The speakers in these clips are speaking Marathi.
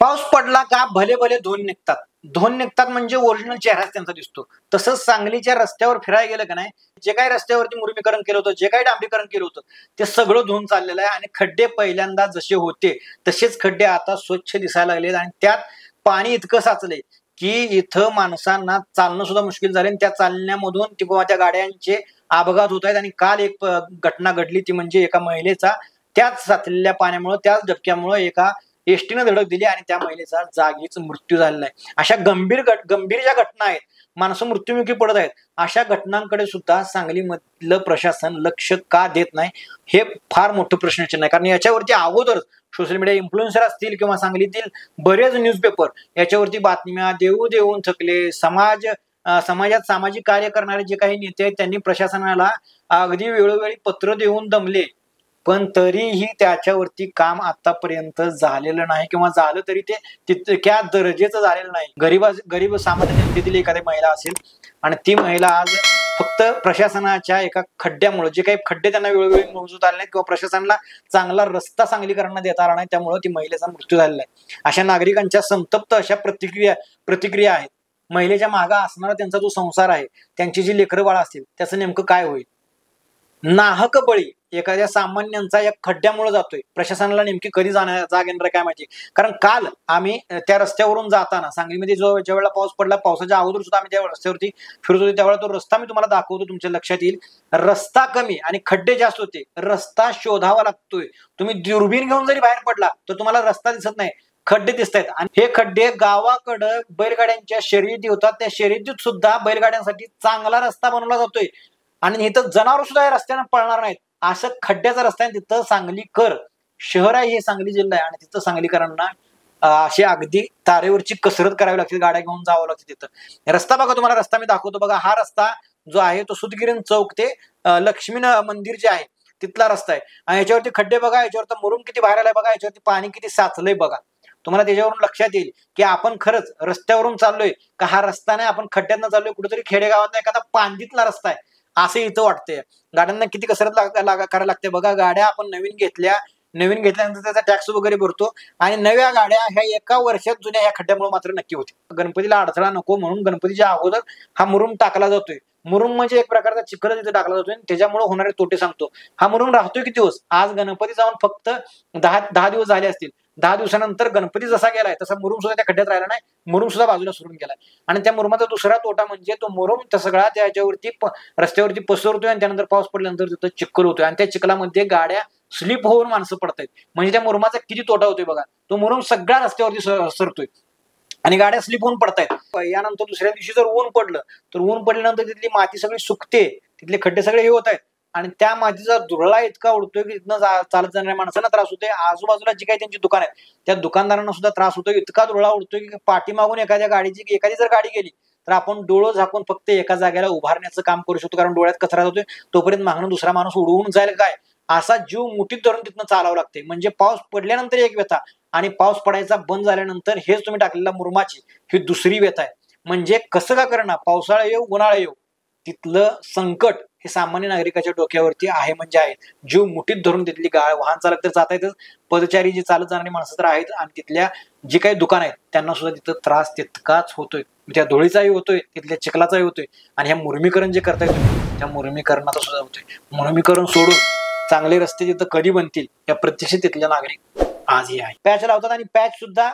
पाऊस पडला का भले भले धुऊन निघतात. धुऊन निघतात म्हणजे ओरिजिनल चेहराच त्यांचा दिसतो. तसंच सांगलीच्या रस्त्यावर फिरायला गेलं का नाही, जे काही रस्त्यावरती मुरमीकरण केलं होतं, जे काही डांबरीकरण केलं होतं, ते सगळं धुऊन चाललेलं आहे. आणि खड्डे पहिल्यांदा जसे होते तसेच खड्डे आता स्वच्छ दिसायला लागलेत. आणि त्यात पाणी इतकं साचलंय की इथं माणसांना चालणं सुद्धा मुश्किल झाले. आणि त्या चालण्यामधून किंवा त्या गाड्यांचे अपघात होत आहेत. आणि काल एक घटना घडली, ती म्हणजे एका महिलेचा त्याच साचलेल्या पाण्यामुळे, त्याच धबक्यामुळे एका एसटीनं धडक दिली आणि त्या महिलेचा जागीच मृत्यू झालेला आहे. अशा गंभीर ज्या घटना आहेत, माणसं मृत्युमुखी पडत आहेत, अशा घटनांकडे सुद्धा सांगलीमधलं प्रशासन लक्ष का देत नाही, हे फार मोठं प्रश्नचिन्ह आहे. कारण याच्यावरती अगोदर सोशल मीडिया इन्फ्लुएन्सर असतील किंवा सांगलीतील बरेच न्यूजपेपर याच्यावरती बातम्या देऊन थकले. समाजात सामाजिक कार्य करणारे जे काही नेते आहेत त्यांनी प्रशासनाला अगदी वेळोवेळी पत्र देऊन दमले, पण तरीही त्याच्यावरती काम आतापर्यंत झालेलं नाही. किंवा झालं तरी ते तितक्या दर्जेचं झालेलं नाही. गरीब सामान्य जनतेतील एखादी महिला असेल आणि ती महिला आज फक्त प्रशासनाच्या एका खड्ड्यामुळे, जे काही खड्डे त्यांना वेळोवेळी मोजूत आले नाहीत किंवा प्रशासनाला चांगला रस्ता सांगलीकरांना देता आला नाही, त्यामुळे ती महिलेचा मृत्यू झालेला आहे. अशा नागरिकांच्या संतप्त अशा प्रतिक्रिया आहेत. महिलेच्या मागा असणारा त्यांचा जो संसार आहे, त्यांची जी लेकरं बाळ असतील, त्याचं नेमकं काय होईल? नाहक बळी एखाद्या सामान्यांचा या खड्ड्यामुळे जातोय. प्रशासनाला नेमकी कधी जाग येणार काय माहिती. कारण काल आम्ही त्या रस्त्यावरून जाताना सांगलीमध्ये ज्या वेळेला पाऊस पडला, पावसाच्या अगोदर सुद्धा आम्ही त्या रस्त्यावरती फिरत होतो, त्यावेळेला तो रस्ता मी तुम्हाला दाखवतो, तुमच्या लक्षात येईल. रस्ता कमी आणि खड्डे जास्त होते. रस्ता शोधावा लागतोय. तुम्ही दुर्बीण घेऊन जरी बाहेर पडला तर तुम्हाला रस्ता दिसत नाही, खड्डे दिसत आहेत. आणि हे खड्डे गावाकडं बैलगाड्यांच्या शर्यती होतात, त्या शर्यतीत सुद्धा बैलगाड्यांसाठी चांगला रस्ता बनवला जातोय. आणि इथं जनावर सुद्धा या रस्त्याने पळणार नाहीत, असं खड्ड्याचा रस्ता आहे. तिथं सांगलीकर शहर आहे, हे सांगली जिल्हा आहे. आणि तिथं सांगलीकरांना अशी अगदी तारेवरची कसरत करावी लागते, गाड्या घेऊन जावं लागते. तिथं रस्ता बघा, तुम्हाला रस्ता मी दाखवतो बघा. हा रस्ता जो आहे तो सुतगिरण चौक ते लक्ष्मी मंदिर जे आहे तिथला रस्ता आहे. आणि याच्यावरती खड्डे बघा, याच्यावरती मुरुम किती बाहेर आलाय बघा, याच्यावरती पाणी किती साचलंय बघा. तुम्हाला त्याच्यावरून लक्षात येईल की आपण खरंच रस्त्यावरून चाललोय का हा रस्ता नाही, आपण खड्ड्यातनं चाललोय, कुठेतरी खेडेगावात एखादा पांदीतला रस्ता आहे असं इथं वाटतंय. गाड्यांना किती कसरत करायला लागते बघा. गाड्या आपण नवीन घेतल्यानंतर त्याचा टॅक्स वगैरे भरतो, आणि नव्या गाड्या ह्या एका वर्षात जुन्या ह्या खड्ड्यामुळे मात्र नक्की होते. गणपतीला अडथळा नको म्हणून गणपतीच्या अगोदर हा मुरुम टाकला जातोय. मुरुम म्हणजे एक प्रकारचा चिखल तिथे टाकला जातोय, त्याच्यामुळे होणारे तोटे सांगतो. हा मुरुम राहतोय किती दिवस? आज गणपती जाऊन फक्त 10 दिवस झाले असतील. 10 दिवसानंतर गणपती जसा गेलाय तसा मुरुम सुद्धा त्या खड्ड्यात राहिला नाही, मुरुम सुद्धा बाजूला सोडून गेलाय. आणि त्या मुरुमाचा दुसरा तोटा म्हणजे तो मुरुम त्या सगळा त्याच्यावरती रस्त्यावरती पसरतोय, आणि त्यानंतर पाऊस पडल्यानंतर तिथं चिखल होतोय, आणि त्या चिखलामध्ये गाड्या स्लिप होऊन माणसं पडतायत. म्हणजे त्या मुरुमाचा किती तोटा होतोय बघा. तो मुरुम सगळ्या रस्त्यावरती सरतोय आणि गाड्या स्लिप होऊन पडतायत. यानंतर दुसऱ्या दिवशी जर ऊन पडलं तर ऊन पडल्यानंतर तिथली माती सगळी सुकते, तिथले खड्डे सगळे हे होत आहेत. आणि त्या मातीचा धुरळा इतका उडतोय की तिथनं चालत जाणाऱ्या माणसांना त्रास होतोय. आजूबाजूला जी काही त्यांची दुकान आहेत त्या दुकानदारांना सुद्धा त्रास होतोय. इतका धुरळा उडतोय की पाठीमागून एखादी जर गाडी गेली तर आपण डोळं झाकून फक्त एका जागेला उभारण्याचं काम करू शकतो, कारण डोळ्यात कचरा जातोय. तोपर्यंत मागणं दुसरा माणूस उडवून जाईल काय, असा जीव मुठीत धरून तिथनं चालावं लागते. म्हणजे पाऊस पडल्यानंतर एक व्यथा आणि पाऊस पडायचा बंद झाल्यानंतर हेच तुम्ही टाकलेल्या मुरुमाची ही दुसरी व्यथा आहे. म्हणजे कसं का करणार, पावसाळा येऊ उन्हाळा येऊ, तिथलं संकट हे सामान्य नागरिकाच्या डोक्यावरती आहे. म्हणजे आहे, जीव मुठीत धरून तिथली वाहन चालक तर जात आहेतच, पदचारी जी चालत जाणारी माणसं तर आहेत, आणि तिथल्या जी काही दुकान आहेत त्यांना सुद्धा तिथं त्रास तितकाच होतोय. त्या धुळीचाही होतोय, तिथल्या चिखलाचाही होतोय, आणि ह्या मुरमीकरण जे करताय त्या मुरमीकरणाचा सुद्धा होतोय. मुरमीकरण सोडून चांगले रस्ते तिथं कधी बनतील या प्रत्यक्ष तिथल्या नागरिक आजही आहे. पॅच लावतात आणि पॅच सुद्धा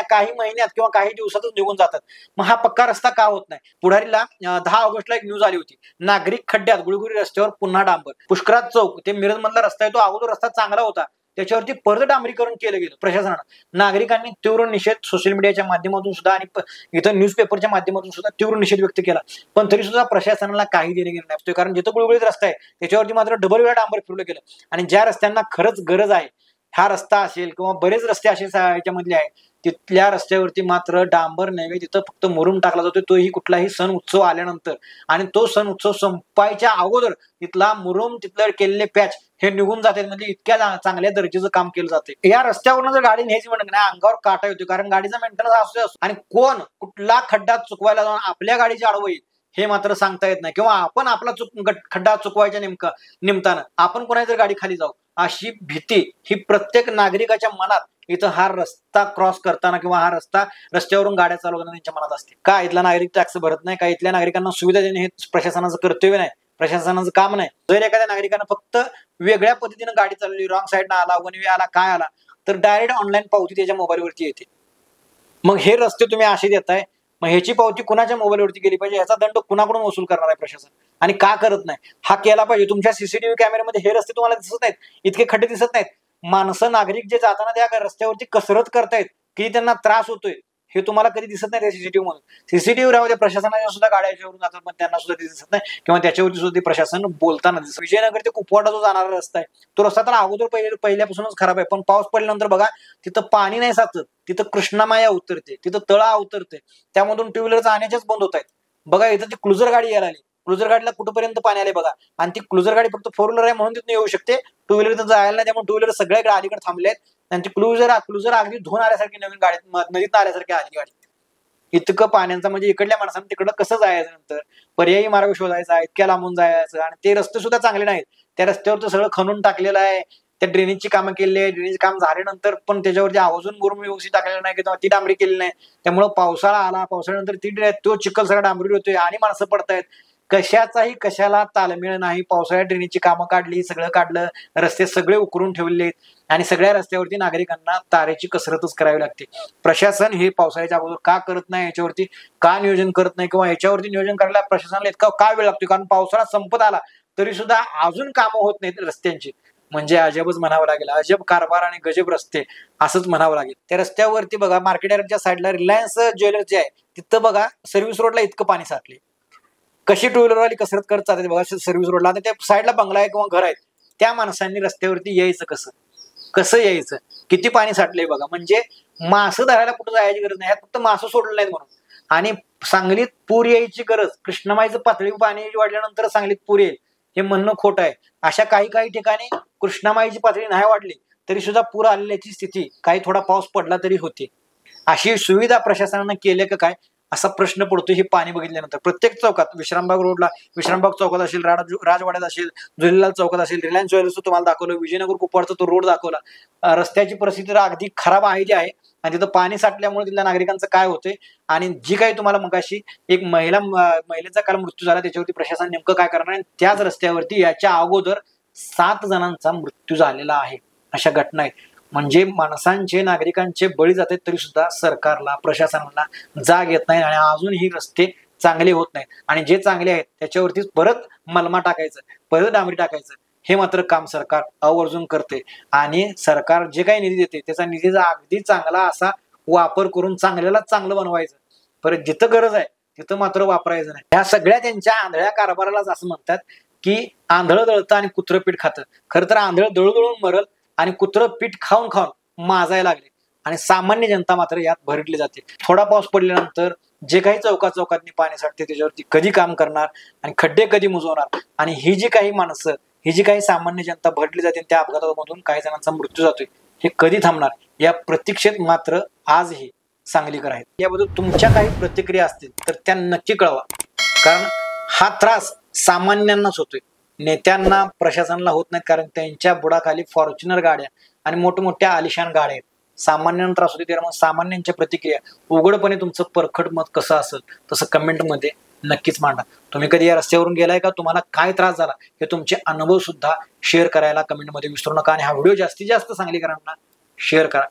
काही महिन्यात किंवा काही दिवसातच निघून जातात. मग हा पक्का रस्ता का होत नाही? पुढारीला 10 ऑगस्टला एक न्यूज आली होती, नागरिक खड्ड्यात, गुळगुळी रस्त्यावर पुन्हा डांबर. पुष्कराज चौक ते मिरज मधला रस्ता आहे, तो अगोदर रस्ता चांगला होता, त्याच्यावरती परत डांबरीकरण केलं गेलं प्रशासनानं. नागरिकांनी तीव्र निषेध सोशल मीडियाच्या माध्यमातून सुद्धा आणि इथं न्यूजपेपरच्या माध्यमातून सुद्धा तीव्र निषेध व्यक्त केला. पण तरी सुद्धा प्रशासनाला काही देणे घेणं नसतोय, कारण जिथं गुळगुळीत रस्ता आहे त्याच्यावरती मात्र डबल वेळा डांबर फिरवलं गेलं. आणि ज्या रस्त्यांना खरंच गरज आहे, हा रस्ता असेल किंवा बरेच रस्ते असे याच्यामधले आहेत, तिथल्या रस्त्यावरती मात्र डांबर नव्हे, तिथं फक्त मुरुम टाकला जातोय, तोही कुठलाही सण उत्सव आल्यानंतर. आणि तो सण उत्सव संपायच्या अगोदर तिथला मुरुम, तिथलं केलेले पॅच हे निघून जाते. म्हणजे इतक्या चांगल्या दर्जाचं काम केलं जाते. या रस्त्यावरून जर गाडी न्यायची म्हणत नाही, अंगावर काटा येतो, कारण गाडीचा मेंटेनन्स असतो. आणि कोण कुठला खड्डा चुकवायला जाऊन आपल्या गाडीची आडवं येईल हे मात्र सांगता येत नाही, किंवा आपण आपला खड्डा चुकवायच्या निमित्तानं आपण कोणाची गाडी खाली जाऊ, अशी भीती ही प्रत्येक नागरिकाच्या मनात इथं हा रस्ता क्रॉस करताना किंवा हा रस्त्यावरून गाड्या चालवताना त्यांच्या मनात असते. का इथला नागरिक टॅक्स भरत नाही, का इथल्या नागरिकांना सुविधा देणे हे प्रशासनाचं कर्तव्य नाही, प्रशासनाचं काम नाही. जर एखाद्या नागरिकांना फक्त वेगळ्या पद्धतीनं गाडी चालवली, रॉंग साईडनं आला, वन वे आला, काय आला, तर डायरेक्ट ऑनलाईन पावती त्याच्या मोबाईलवरती येते. मग हे रस्ते तुम्ही असे देताय, मग ह्याची पावती कुणाच्या मोबाईलवरती गेली पाहिजे, ह्याचा दंड कुणाकडून वसूल करणार आहे प्रशासन, आणि का करत नाही हा केला पाहिजे. तुमच्या सीसीटीव्ही कॅमेऱ्यामध्ये हे रस्ते तुम्हाला दिसत नाहीत, इतके खड्डे दिसत नाहीत. माणसं नागरिक जे जाताना त्या रस्त्यावरती कसरत करतायत, की त्यांना त्रास होतोय, हे तुम्हाला कधी दिसत नाही त्या सीसीटीव्ही मधून. सीसीटीव्ही राहू द्या, प्रशासनाच्या सुद्धा गाड्याच्यावरून जातात पण त्यांना सुद्धा ते दिसत नाही, किंवा त्याच्यावरती सुद्धा ते प्रशासन बोलताना दिसत. विजयनगर ते कुपवाडा जो जाणारा रस्ता आहे, तो रस्ता तर अगोदर पहिल्यापासूनच खराब आहे, पण पाऊस पडल्यानंतर बघा तिथं पाणी नाही साचत, तिथं कृष्णामाया उतरते, तिथं तळा उतरते, त्यामधून टू व्हीलर जाण्याच्याच बंद होत आहेत. बघा इथं ती क्लुझर गाडी यायला आली, क्लुझर गाडीला कुठपर्यंत पाणी आले बघा, आणि ती क्लुझर गाडी फक्त 4 व्हीलर आहे म्हणून तिथून येऊ शकते, 2 व्हीलर तिथं जायला नाही, त्यामुळे 2 व्हीलर सगळ्या अलीकडे थांबले आहेत. त्यांची क्लुझर अगदी धुवून आल्यासारखी नवीन गाडीत नदीत आल्यासारखी आली गाडी. इतकं पाण्याचं म्हणजे इकडल्या माणसांना तिकडं कसं जायचं, नंतर पर्यायी मार्ग शोधायचा, इतक्या लांबून जायचं, आणि ते रस्ते सुद्धा चांगले नाहीत. त्या रस्त्यावर तर सगळं खणून टाकलेलं आहे, त्या ड्रेनेजची कामं केली आहे, ड्रेनेज काम झाल्यानंतर पण त्याच्यावरती आवाजून मुरुम व्यवस्थित टाकलेलं नाही किंवा ती डांबरी केली नाही, त्यामुळे पावसाळा आला, पावसाळ्यानंतर तो चिखल सगळा डांबरी होतोय आणि माणसं पडतायत. कशाचाही कशाला ताळमेळ नाही. पावसाळ्यात ड्रेनेजची कामं काढली, सगळं काढलं, रस्ते सगळे उकरून ठेवलेत, आणि सगळ्या रस्त्यावरती नागरिकांना तारेची कसरतच करावी लागते. प्रशासन हे पावसाळ्याच्या अगोदर का करत नाही, याच्यावरती का नियोजन करत नाही, किंवा याच्यावरती नियोजन करायला प्रशासनाला इतका का वेळ लागतो, कारण पावसाळा संपत आला तरी सुद्धा अजून कामं होत नाहीत रस्त्यांची. म्हणजे अजबच म्हणावं लागेल, अजब कारभार आणि गजब रस्ते असंच म्हणावं लागेल. त्या रस्त्यावरती बघा मार्केट यार्डच्या साईडला रिलायन्स ज्वेलर्स जे आहे तिथं बघा सर्व्हिस रोडला इतकं पाणी साठले, कशी टू व्हीलरवाली कसरत करत जाते बघा सर्व्हिस रोडला. आता त्या साईडला बंगला आहे किंवा घर आहे, त्या माणसांनी रस्त्यावरती यायचं कसं यायचं, किती पाणी साठलंय बघा. म्हणजे मासं धरायला कुठं जायची गरज नाही, फक्त मासं सोडलं नाहीत म्हणून. आणि सांगलीत पूर यायची गरज, कृष्णामाईचं पातळी पाणी वाढल्यानंतर सांगलीत पूर येईल हे म्हणणं खोटं आहे. अशा काही ठिकाणी कृष्णामाईची पातळी नाही वाढली तरी सुद्धा पूर आलेल्याची स्थिती काही थोडा पाऊस पडला तरी होते. अशी सुविधा प्रशासनानं केल्या का काय असा प्रश्न पडतो हे पाणी बघितल्यानंतर. प्रत्येक चौकात, विश्रामबाग रोडला, विश्रामबाग चौकात असेल, राजवाड्यात असेल, झुलेलाल चौकात असेल, रिलायन्स ज्वेलर्स तुम्हाला दाखवलं, विजयनगर कुपवाडचा तो रोड दाखवला. रस्त्याची परिस्थिती तर अगदी खराब आहे जी आहे, आणि तिथं पाणी साठल्यामुळे तिथल्या नागरिकांचं काय होतंय, आणि जी काही तुम्हाला मगाशी एक महिलेचा काल मृत्यू झाला त्याच्यावरती प्रशासन नेमकं काय करणार आहे. त्याच रस्त्यावरती याच्या अगोदर 7 जणांचा मृत्यू झालेला आहे. अशा घटना आहेत. म्हणजे माणसांचे, नागरिकांचे बळी जातात तरी सुद्धा सरकारला, प्रशासनाला जाग येत नाही, आणि अजूनही रस्ते चांगले होत नाहीत. आणि जे चांगले आहेत त्याच्यावरतीच परत मलमा टाकायचं, परत डांबरी टाकायचं, हे मात्र काम सरकार आवर्जून करते. आणि सरकार जे काही निधी देते त्याचा निधीचा अगदी चांगला असा वापर करून चांगल्यालाच चांगलं बनवायचं. परत जिथं गरज आहे तिथं मात्र वापरायचं नाही. ह्या सगळ्या त्यांच्या आंधळ्या कारभारालाच असं म्हणतात की आंधळं दळतं आणि कुत्रं पीठ खातं. खरं तर आंधळं दळून मरल आणि कुत्रं पीठ खाऊन माजायला लागले, आणि सामान्य जनता मात्र यात भरडली जाते. थोडा पाऊस पडल्यानंतर जे काही चौकातनी पाणी साठते त्याच्यावरती कधी काम करणार आणि खड्डे कधी मुजवणार, आणि ही जी काही माणसं, ही जी काही सामान्य जनता भरडली जाते, त्या अपघातामधून काही जणांचा मृत्यू जातोय, हे कधी थांबणार या प्रतीक्षेत मात्र आजही सांगलीकर आहेत. याबद्दल तुमच्या काही प्रतिक्रिया असतील तर त्या नक्की कळवा, कारण हा त्रास सामान्यांनाच होतोय, नेत्यांना, प्रशासनाला होत नाही, कारण त्यांच्या बुडाखाली फॉर्च्युनर गाड्या आणि मोठमोठ्या आलिशान गाड्या आहेत. सामान्यांना त्रास होते. त्यामुळे सामान्यांच्या प्रतिक्रिया उघडपणे तुमचं परखड मत कसं असेल तसं कमेंटमध्ये नक्कीच मांडा. तुम्ही कधी या रस्त्यावरून गेलाय का, तुम्हाला काय त्रास झाला हे तुमचे अनुभव सुद्धा शेअर करायला कमेंटमध्ये विसरू नका. आणि हा व्हिडिओ जास्तीत जास्त सांगलीकरांना शेअर करा.